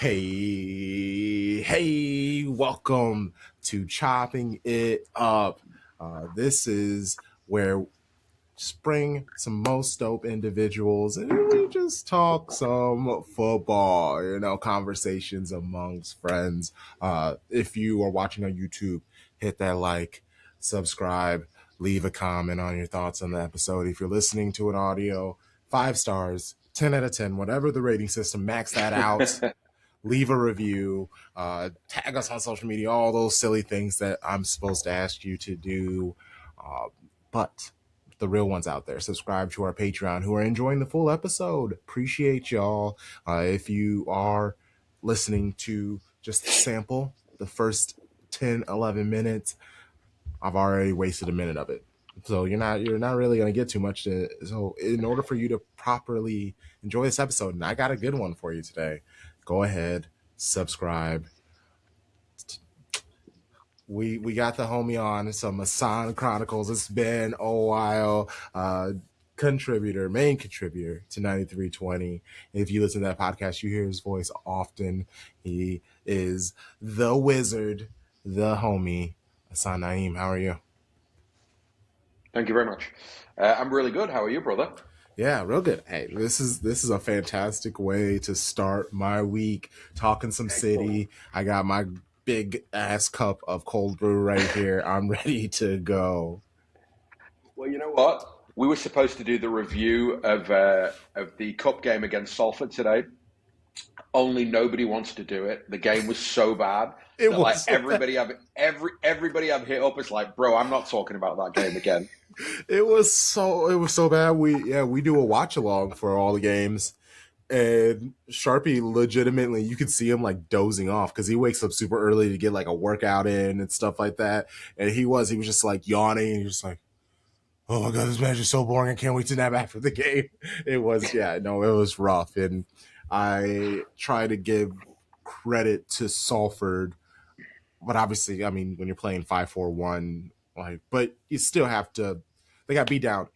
Hey, welcome to Chopping It Up. This is where just bring some most dope individuals and we just talk some football, conversations amongst friends. If you are watching on YouTube, hit that like, subscribe, leave a comment on your thoughts on the episode. If you're listening to an audio, 5 stars, 10 out of 10, whatever the rating system, max that out. Leave a review, tag us on social media, all those silly things that I'm supposed to ask you to do. But the real ones out there, subscribe to our Patreon who are enjoying the full episode. Appreciate y'all. If you are listening to just the sample, the first 10, 11 minutes, I've already wasted a minute of it. So you're not really going to get too much. So in order for you to properly enjoy this episode, and I got a good one for you today, go ahead, subscribe. We got the homie on some Ahsan Chronicles. It's been a while. Main contributor to 9320. If you listen to that podcast, you hear his voice often. He is the wizard, the homie, Ahsan Naeem. How are you? Thank you very much. I'm really good. How are you, brother? Yeah, real good. Hey, this is a fantastic way to start my week. Talking some city. I got my big ass cup of cold brew right here. I'm ready to go. Well, you know what? We were supposed to do the review of the cup game against Salford today. Only nobody wants to do it. The game was so bad It that was everybody I've hit up is like, bro, I'm not talking about that game again. It was so bad. We do a watch along for all the games, and Sharpie legitimately, you could see him like dozing off because he wakes up super early to get like a workout in and stuff like that. And he was just like yawning, and he was like, "Oh my god, this match is so boring. I can't wait to nap after the game." It was rough, and I try to give credit to Salford, but obviously, I mean, when you're playing 5-4-1, but you still have to. They got beat down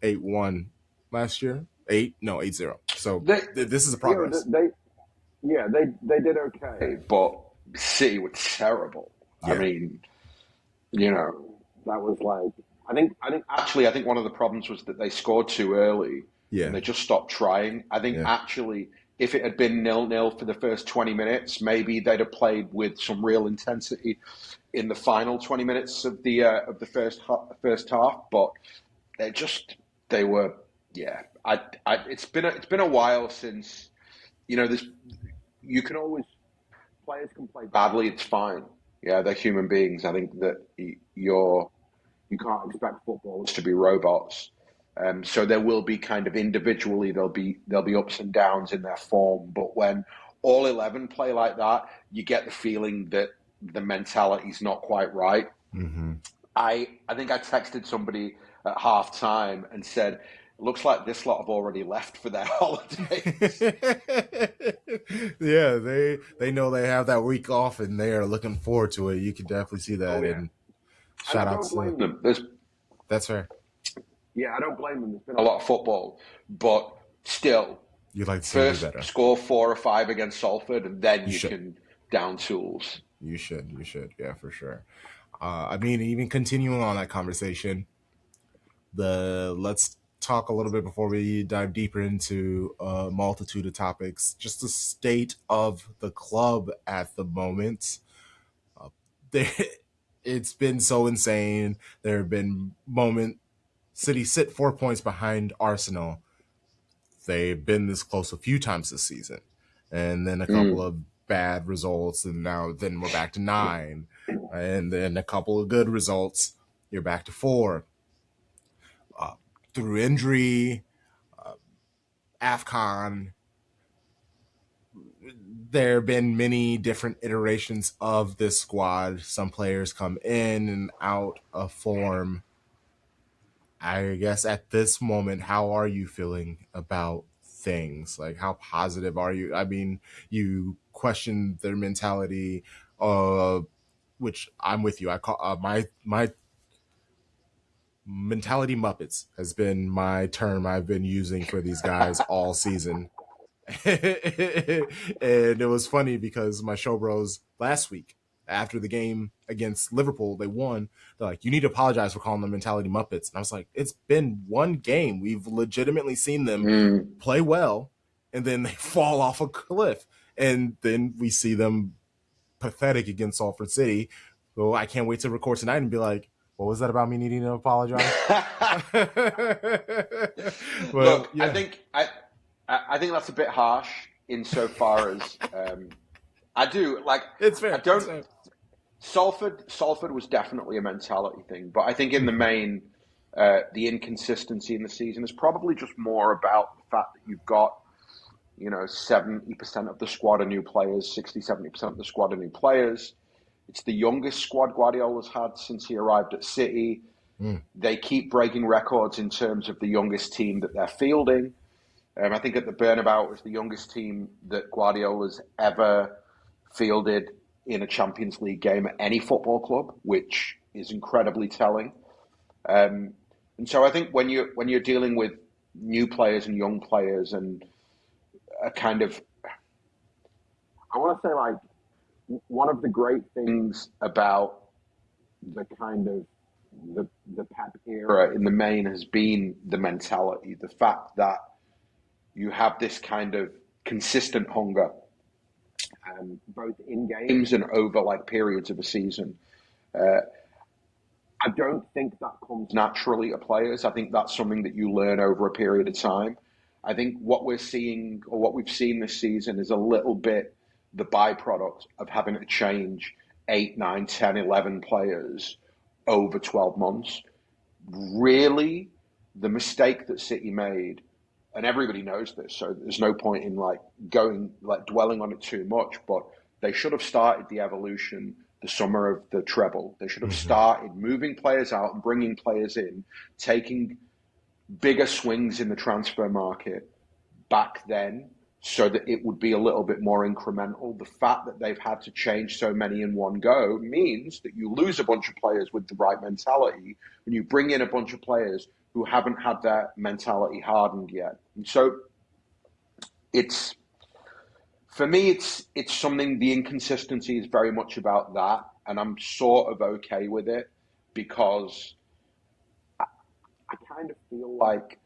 8-1 last year. 8-0. So this is a progress. They did okay, but City were terrible. Yeah. I mean, that was like I think one of the problems was that they scored too early. Yeah. And they just stopped trying. I think actually, if it had been 0-0 for the first 20 minutes, maybe they'd have played with some real intensity in the final 20 minutes of the first half. But they were. It's been a while since this. You can always players can play badly. It's fine. Yeah, they're human beings. I think that you can't expect footballers to be robots. So there will be kind of individually there'll be ups and downs in their form. But when all 11 play like that, you get the feeling that the mentality's not quite right. Mm-hmm. I think I texted somebody at half time and said, looks like this lot have already left for their holidays. Yeah, they know they have that week off and they are looking forward to it. You can definitely see that. Oh, yeah. And shout out to them. That's fair. Yeah, I don't blame them. There's been a lot of football, but still, you'd like to see first better. Score 4 or 5 against Salford, and then you can down tools. You should, yeah, for sure. I mean, even continuing on that conversation, let's talk a little bit before we dive deeper into a multitude of topics. Just the state of the club at the moment. It's been so insane. There have been moments. City sit 4 points behind Arsenal. They've been this close a few times this season, and then a couple of bad results, and then we're back to 9, and then a couple of good results. You're back to 4. Through injury, AFCON, there have been many different iterations of this squad. Some players come in and out of form. I guess at this moment, how are you feeling about things? Like, how positive are you? I mean, you question their mentality, which I'm with you. I call my mentality Muppets has been my term I've been using for these guys all season. And it was funny because my show bros last week after the game against Liverpool, they won. They're like, "You need to apologize for calling them mentality Muppets." And I was like, "It's been one game. We've legitimately seen them play well, and then they fall off a cliff, and then we see them pathetic against Salford City. So I can't wait to record tonight and be like, what was that about me needing to apologize?" But Look, yeah, I think that's a bit harsh insofar as I do like it's I fair. It's don't fair. Salford was definitely a mentality thing, but I think in the main the inconsistency in the season is probably just more about the fact that you've got 70% of the squad are new players, 60-70% of the squad are new players. It's the youngest squad Guardiola's had since he arrived at City. They keep breaking records in terms of the youngest team that they're fielding. I think at the Bernabeu was the youngest team that Guardiola's ever fielded in a Champions League game at any football club, which is incredibly telling. And so I think when you're dealing with new players and young players and a kind of, I want to say like one of the great things about the kind of the Pep era in the main has been the mentality, the fact that you have this kind of consistent hunger, both in games and over like periods of a season. I don't think that comes naturally to players. I think that's something that you learn over a period of time. I think what we're seeing or what we've seen this season is a little bit the byproduct of having to change 8, 9, 10, 11 players over 12 months. Really, the mistake that City made, and everybody knows this, so there's no point in dwelling on it too much, but they should have started the evolution the summer of the treble. They should have started moving players out and bringing players in, taking bigger swings in the transfer market back then so that it would be a little bit more incremental. The fact that they've had to change so many in one go means that you lose a bunch of players with the right mentality and you bring in a bunch of players who haven't had that mentality hardened yet. And so for me, it's something, the inconsistency is very much about that. And I'm sort of okay with it because I kind of feel like,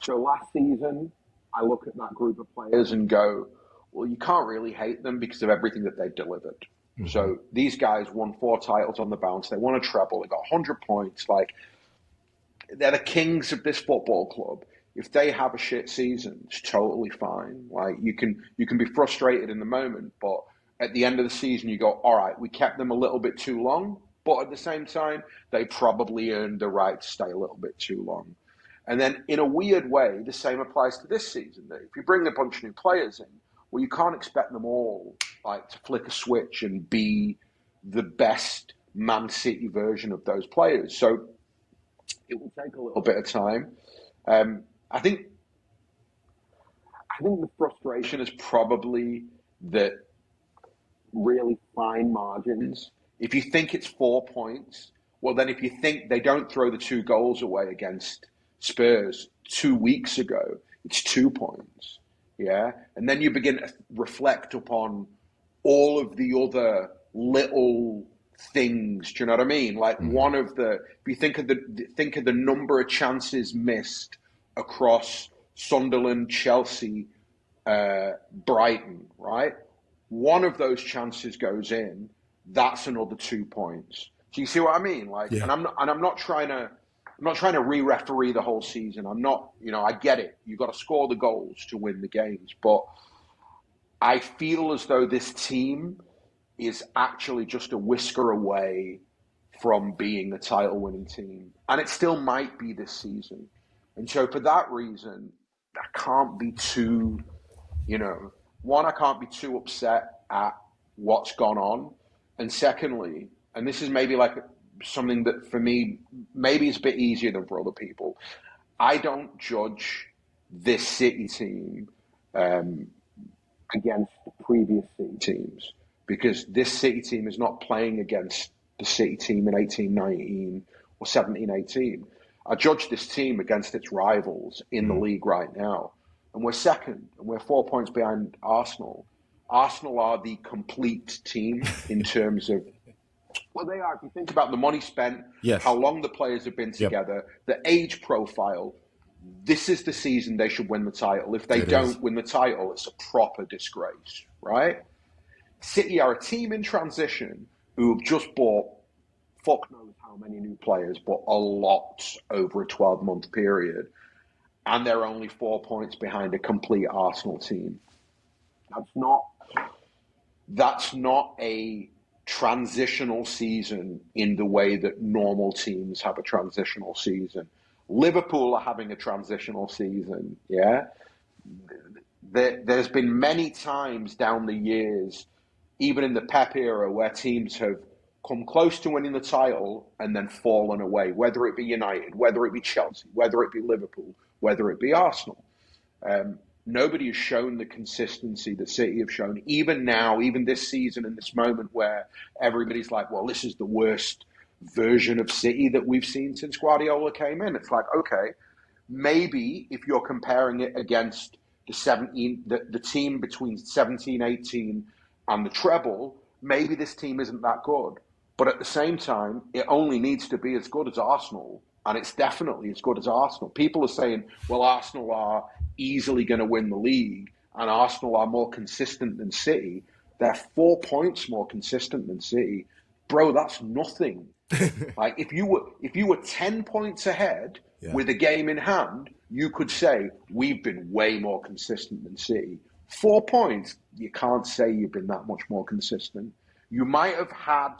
so last season, I look at that group of players and go, well, you can't really hate them because of everything that they've delivered. So these guys won 4 titles on the bounce. They won a treble. They got 100 points. Like, they're the kings of this football club. If they have a shit season, it's totally fine. Like, you can be frustrated in the moment, but at the end of the season, you go, all right, we kept them a little bit too long, but at the same time, they probably earned the right to stay a little bit too long. And then in a weird way, the same applies to this season. If you bring a bunch of new players in, well, you can't expect them all like to flick a switch and be the best Man City version of those players. So it will take a little bit of time. I think the frustration is probably that really fine margins. If you think it's 4 points, well, then if you think they don't throw the 2 goals away against Spurs 2 weeks ago, it's 2 points. Yeah. And then you begin to reflect upon all of the other little things. Do you know what I mean? Like if you think of the number of chances missed across Sunderland, Chelsea, Brighton, right? One of those chances goes in, that's another 2 points. Do you see what I mean? Like, Yeah. I'm not trying to re-referee the whole season. I'm not, I get it. You've got to score the goals to win the games. But I feel as though this team is actually just a whisker away from being a title-winning team. And it still might be this season. And so for that reason, I can't be too, I can't be too upset at what's gone on. And secondly, and this is maybe like something that for me, maybe it's a bit easier than for other people. I don't judge this City team against the previous City teams because this City team is not playing against the City team in 18-19 or 17-18. I judge this team against its rivals in the league right now. and we're second, and we're 4 points behind Arsenal. Arsenal are the complete team in terms of, well, they are. If you think about the money spent, how Yes. long the players have been Yep. together, the age profile, this is the season they should win the title. If they It is. don't win the title, it's a proper disgrace, right? City are a team in transition who have just bought fuck knows how many new players, but a lot over a 12-month period. And they're only 4 points behind a complete Arsenal team. That's not a transitional season in the way that normal teams have a transitional season. Liverpool are having a transitional season, yeah? There's been many times down the years, even in the Pep era, where teams have come close to winning the title and then fallen away, whether it be United, whether it be Chelsea, whether it be Liverpool, whether it be Arsenal. Nobody has shown the consistency that City have shown, even now, even this season, in this moment where everybody's like, well, this is the worst version of City that we've seen since Guardiola came in. It's like, okay, maybe if you're comparing it against the team between 17, 18 and the treble, maybe this team isn't that good. But at the same time, it only needs to be as good as Arsenal, and it's definitely as good as Arsenal. People are saying, well, Arsenal are easily going to win the league, and Arsenal are more consistent than City. They're 4 points more consistent than City. Bro, that's nothing. Like if you were 10 points ahead with a game in hand, you could say we've been way more consistent than City. 4 points, you can't say you've been that much more consistent. You might have had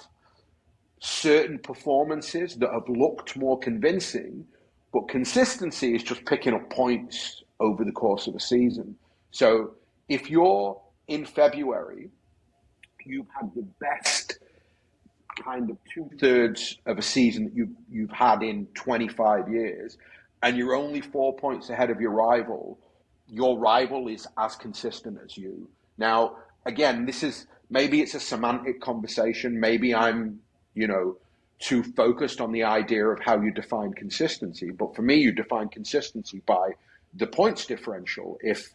certain performances that have looked more convincing, but consistency is just picking up points over the course of a season. So if you're in February, you've had the best kind of 2/3 of a season that you've had in 25 years, and you're only 4 points ahead of your rival is as consistent as you. Now, again, this is maybe it's a semantic conversation. Maybe I'm, too focused on the idea of how you define consistency. But for me, you define consistency by the points differential. If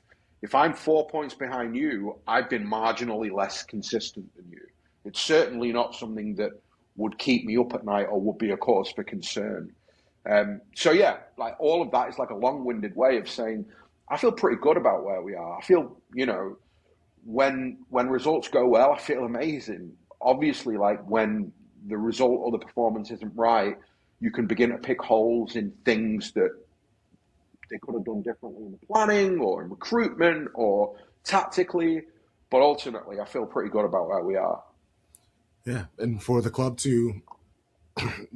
I'm 4 points behind you, I've been marginally less consistent than you. It's certainly not something that would keep me up at night or would be a cause for concern. So yeah, like all of that is like a long-winded way of saying I feel pretty good about where we are. I feel, when results go well, I feel amazing. Obviously, like when the result or the performance isn't right, you can begin to pick holes in things that they could have done differently in the planning or in recruitment or tactically. But ultimately, I feel pretty good about where we are. Yeah, and for the club to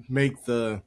make the